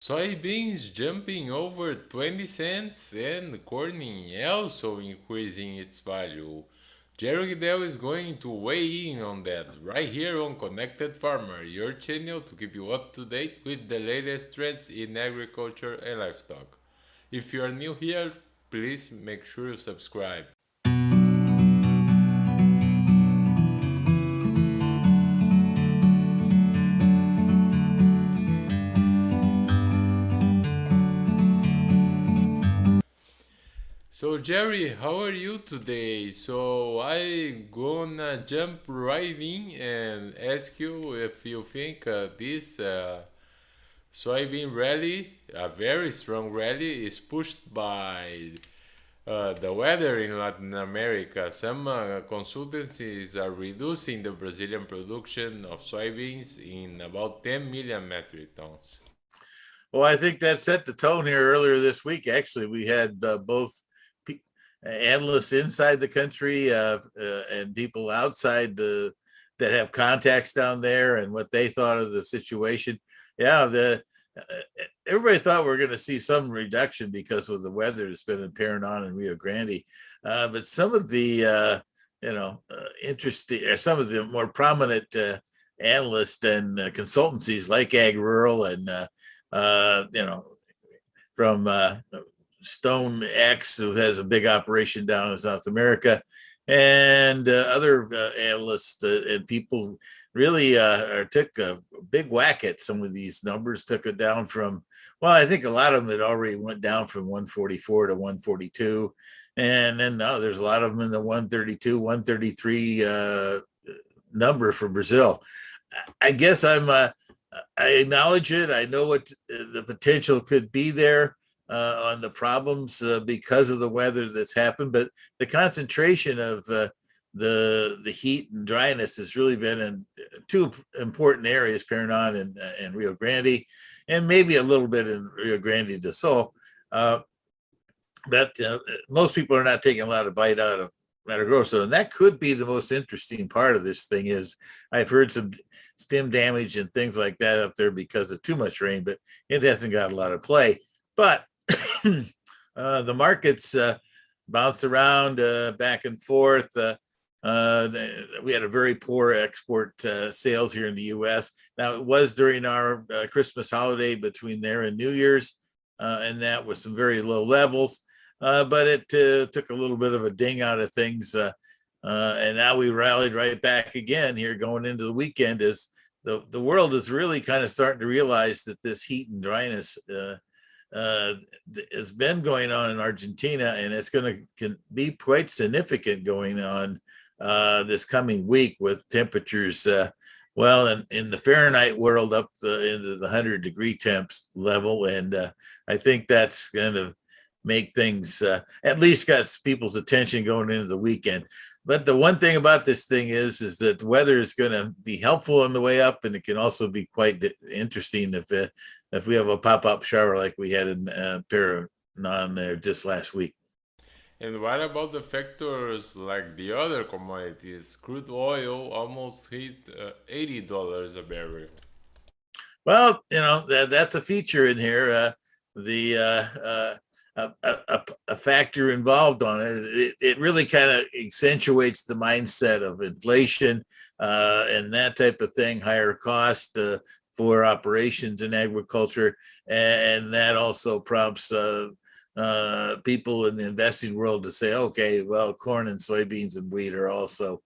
Soybeans jumping over 20 cents and corn also increasing its value. Jerry Gidel is going to weigh in on that right here on Connected Farmer, your channel to keep you up to date with the latest trends in agriculture and livestock. If you are new here, please make sure you subscribe. So Jerry, how are you today? So I gonna jump right in and ask you if you think this soybean rally, a very strong rally, is pushed by the weather in Latin America. Some consultancies are reducing the Brazilian production of soybeans in about 10 million metric tons. Well, I think that set the tone here earlier this week. Actually, we had both analysts inside the country and people outside that have contacts down there and what they thought of the situation. Yeah, the everybody thought we were going to see some reduction because of the weather that's been apparent on in Rio Grande, but some of the interesting or some of the more prominent analysts and consultancies like Ag Rural and from Stone X, who has a big operation down in South America, and other analysts and people really took a big whack at some of these numbers, took it down from, well, I think a lot of them had already went down from 144 to 142. And then now there's a lot of them in the 132, 133 number for Brazil. I guess I acknowledge it. I know what the potential could be there on the problems because of the weather that's happened, but the concentration of the heat and dryness has really been in two important areas, Paraná and Rio Grande, and maybe a little bit in Rio Grande do Sul. Uh, that most people are not taking a lot of bite out of Mato Grosso, and that could be the most interesting part of this thing. Is I've heard some stem damage and things like that up there because of too much rain, but it hasn't got a lot of play. But the markets bounced around back and forth. We had a very poor export sales here in the U.S. Now it was during our Christmas holiday between there and New Year's, and that was some very low levels. But it took a little bit of a ding out of things. And now we rallied right back again here going into the weekend as the world is really kind of starting to realize that this heat and dryness has been going on in Argentina, and it's going to be quite significant going on this coming week with temperatures, well, in the Fahrenheit world up into the 100-degree temps level. And I think that's going to make things at least got people's attention going into the weekend. But the one thing about this thing is that the weather is going to be helpful on the way up, and it can also be quite interesting if we have a pop-up shower like we had in Paraná there just last week. And what about the factors like the other commodities? Crude oil almost hit $80 a barrel. Well, that's a feature in here. The a factor involved on it. It really kind of accentuates the mindset of inflation and that type of thing, higher cost for operations in agriculture, and that also prompts people in the investing world to say, okay, well, corn and soybeans and wheat are also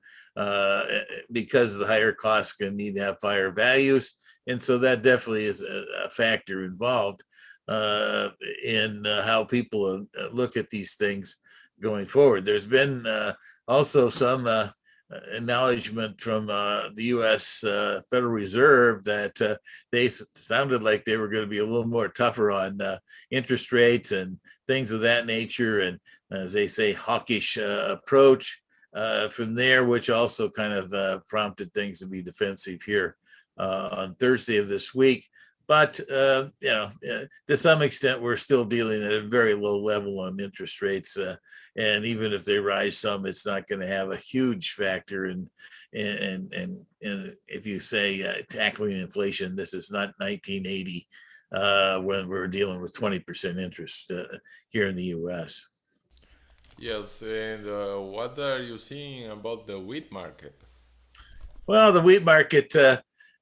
because of the higher costs going to need to have higher values, and so that definitely is a factor involved in how people look at these things going forward. There's been also some acknowledgement from the U.S. Federal Reserve that they sounded like they were going to be a little more tougher on interest rates and things of that nature, and as they say, hawkish approach from there, which also kind of prompted things to be defensive here on Thursday of this week. But to some extent, we're still dealing at a very low level on interest rates, and even if they rise some, it's not going to have a huge factor in if you say tackling inflation. This is not 1980 when we're dealing with 20% interest here in the U.S. Yes, and what are you seeing about the wheat market? Well, the wheat market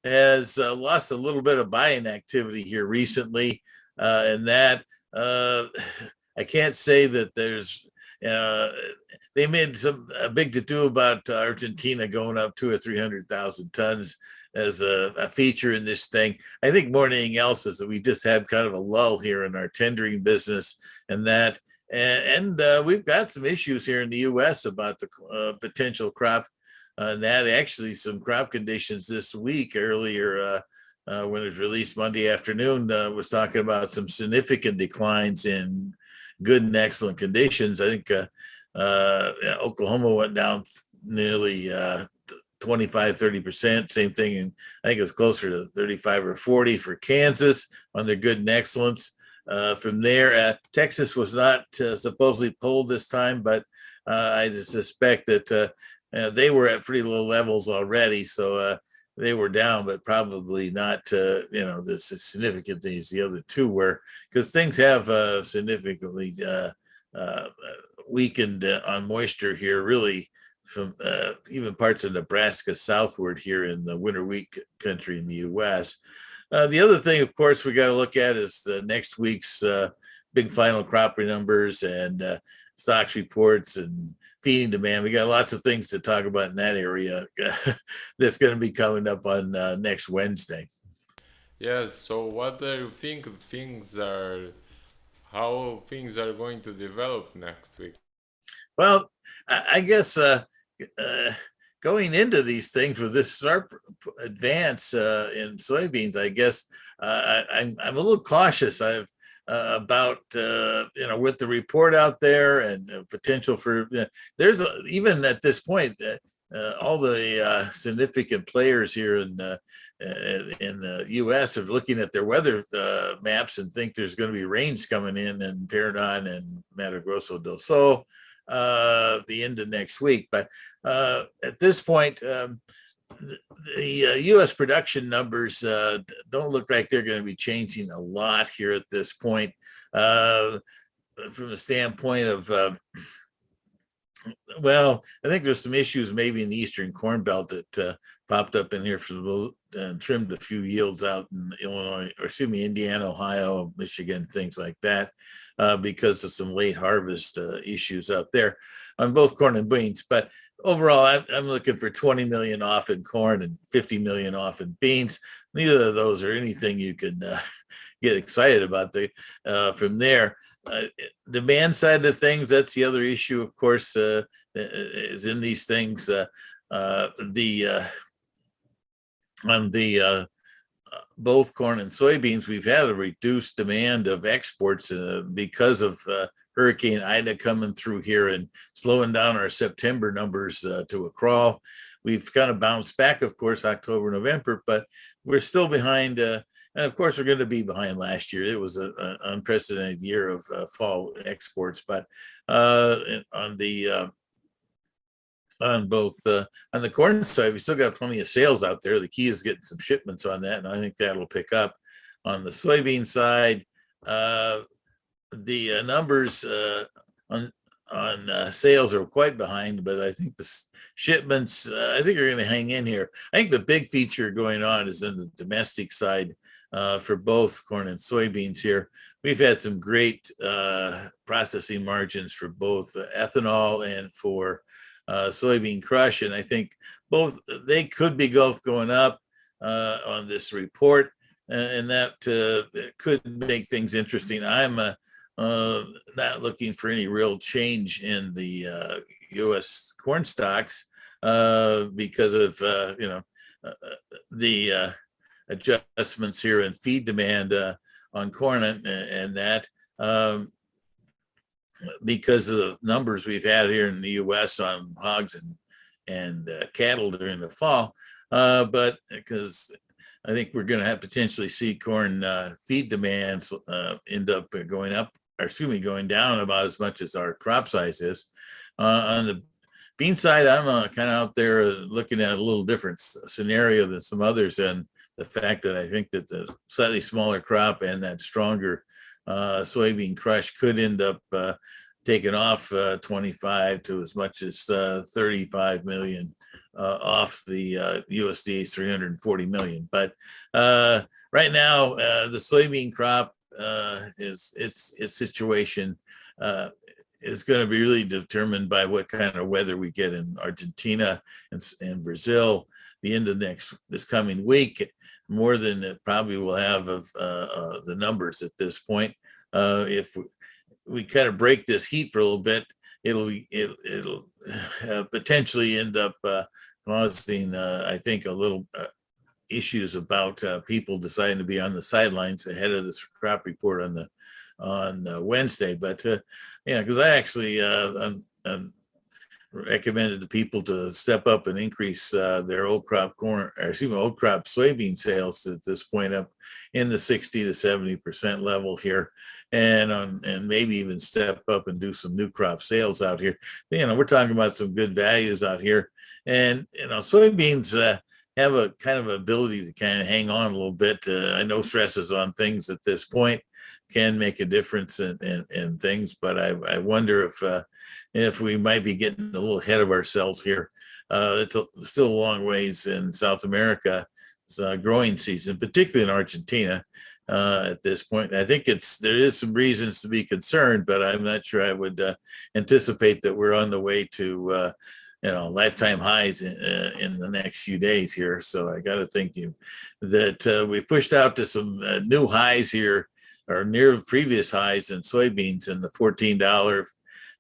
has lost a little bit of buying activity here recently, and that uh, I can't say that there's. Uh, they made some a big to do about Argentina going up 200,000 or 300,000 tons as a feature in this thing. I think more than anything else is that we just had kind of a lull here in our tendering business, and that, and we've got some issues here in the U.S. about the potential crop and that actually some crop conditions this week earlier when it was released Monday afternoon was talking about some significant declines in good and excellent conditions. I think Oklahoma went down nearly 25-30%. Same thing, and I think it was closer to 35 or 40 for Kansas on their good and excellence. From there, Texas was not supposedly pulled this time, but I suspect that they were at pretty low levels already, so they were down, but probably not, as significantly as the other two were, because things have significantly uh, weakened on moisture here, really, from even parts of Nebraska southward here in the winter wheat country in the U.S. The other thing, of course, we got to look at is the next week's big final crop numbers and stocks reports and feeding demand. We got lots of things to talk about in that area that's going to be coming up on next Wednesday. Yes, so what do you think how things are going to develop next week? Well, I guess uh, going into these things with this sharp advance in soybeans, I guess I'm a little cautious. I've about with the report out there and potential for even at this point all the significant players here in the U.S. are looking at their weather maps and think there's going to be rains coming in Paraná and Mato Grosso del Sul the end of next week. But at this point, the U.S. production numbers don't look like they're going to be changing a lot here at this point. From the standpoint of well, I think there's some issues maybe in the Eastern Corn Belt that popped up in here and trimmed a few yields out in Illinois, or excuse me, Indiana, Ohio, Michigan, things like that, because of some late harvest issues out there on both corn and beans. But overall, I'm looking for 20 million off in corn and 50 million off in beans. Neither of those are anything you can get excited about. From there. Demand side of things, that's the other issue, of course, is in these things. The on the both corn and soybeans, we've had a reduced demand of exports because of Hurricane Ida coming through here and slowing down our September numbers to a crawl. We've kind of bounced back, of course, October, November, but we're still behind. And of course, we're going to be behind last year. It was an unprecedented year of fall exports. But on the on both on the corn side, we still got plenty of sales out there. The key is getting some shipments on that, and I think that'll pick up. On the soybean side, the numbers on sales are quite behind, but I think the shipments I think are going to hang in here. I think the big feature going on is in the domestic side for both corn and soybeans here. We've had some great processing margins for both ethanol and for soybean crush, and I think both they could be both going up on this report, and that could make things interesting. I'm not looking for any real change in the U.S. corn stocks because of the adjustments here in feed demand on corn and that. Because of the numbers we've had here in the U.S. on hogs and cattle during the fall, but because I think we're going to have potentially see corn feed demands end up going up, or excuse me, going down about as much as our crop size is. On the bean side, I'm kind of out there looking at a little different scenario than some others, and the fact that I think that the slightly smaller crop and that stronger soybean crush could end up taking off 25 to as much as 35 million off the USDA's 340 million. But right now, the soybean crop is its situation uh, is going to be really determined by what kind of weather we get in Argentina and Brazil the end of this coming week, more than it probably will have of the numbers at this point. If we kind of break this heat for a little bit, it'll potentially end up causing, I think, a little issues about people deciding to be on the sidelines ahead of this crop report on Wednesday. But yeah, because I actually recommended to people to step up and increase their old crop corn, or excuse me, old crop soybean sales at this point up in the 60 to 70% level here, and maybe even step up and do some new crop sales out here. We're talking about some good values out here, and soybeans have a kind of ability to kind of hang on a little bit. I know stresses on things at this point can make a difference in things, but I wonder if we might be getting a little ahead of ourselves here. It's still a long ways in South America. It's a growing season, particularly in Argentina at this point. I think there is some reasons to be concerned, but I'm not sure I would anticipate that we're on the way to lifetime highs in the next few days here. So I got to think that we pushed out to some new highs here, or near previous highs in soybeans in the $14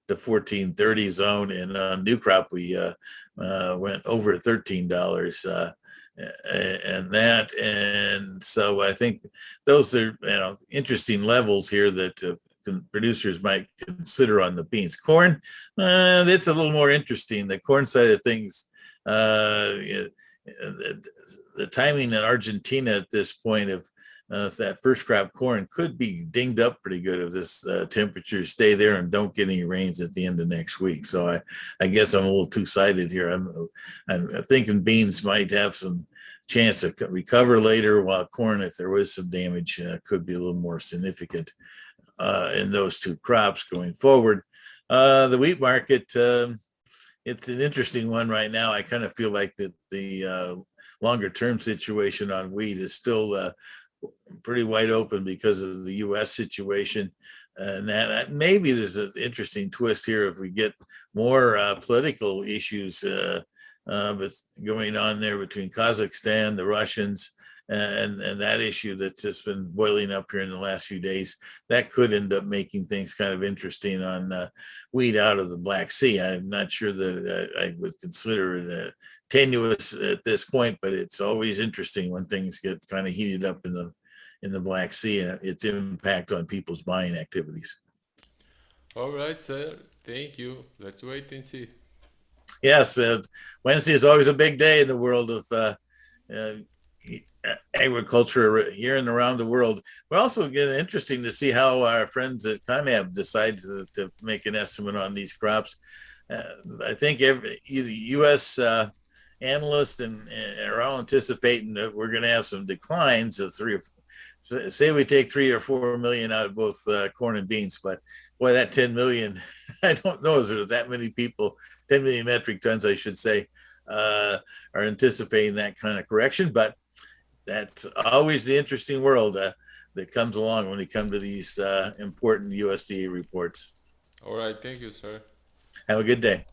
to 14.30 zone. And on new crop, we went over $13 and so I think those are interesting levels here that producers might consider on the beans. Corn, it's a little more interesting. The corn side of things, the timing in Argentina at this point of that first crop corn could be dinged up pretty good if this temperatures stay there and don't get any rains at the end of next week. So I guess I'm a little two-sided here. I'm thinking beans might have some chance to recover later, while corn, if there was some damage, could be a little more significant in those two crops going forward. The wheat market, it's an interesting one right now. I kind of feel like that the longer term situation on wheat is still pretty wide open because of the U.S. situation. And that maybe there's an interesting twist here if we get more political issues going on there between Kazakhstan, the Russians, and that issue that's just been boiling up here in the last few days. That could end up making things kind of interesting on wheat out of the Black Sea. I'm not sure that I would consider it tenuous at this point, but it's always interesting when things get kind of heated up in the Black Sea and its impact on people's buying activities. All right, sir. Thank you. Let's wait and see. Yes, Wednesday is always a big day in the world of uh, agriculture here and around the world. We're also getting interesting to see how our friends at ConAb decide to make an estimate on these crops. I think every U.S. Analysts are all anticipating that we're going to have some declines of say we take 3 or 4 million out of both corn and beans, but boy, that 10 million, I don't know, is there that many people, 10 million metric tons, I should say, are anticipating that kind of correction. But that's always the interesting world that comes along when we come to these important USDA reports. All right. Thank you, sir. Have a good day.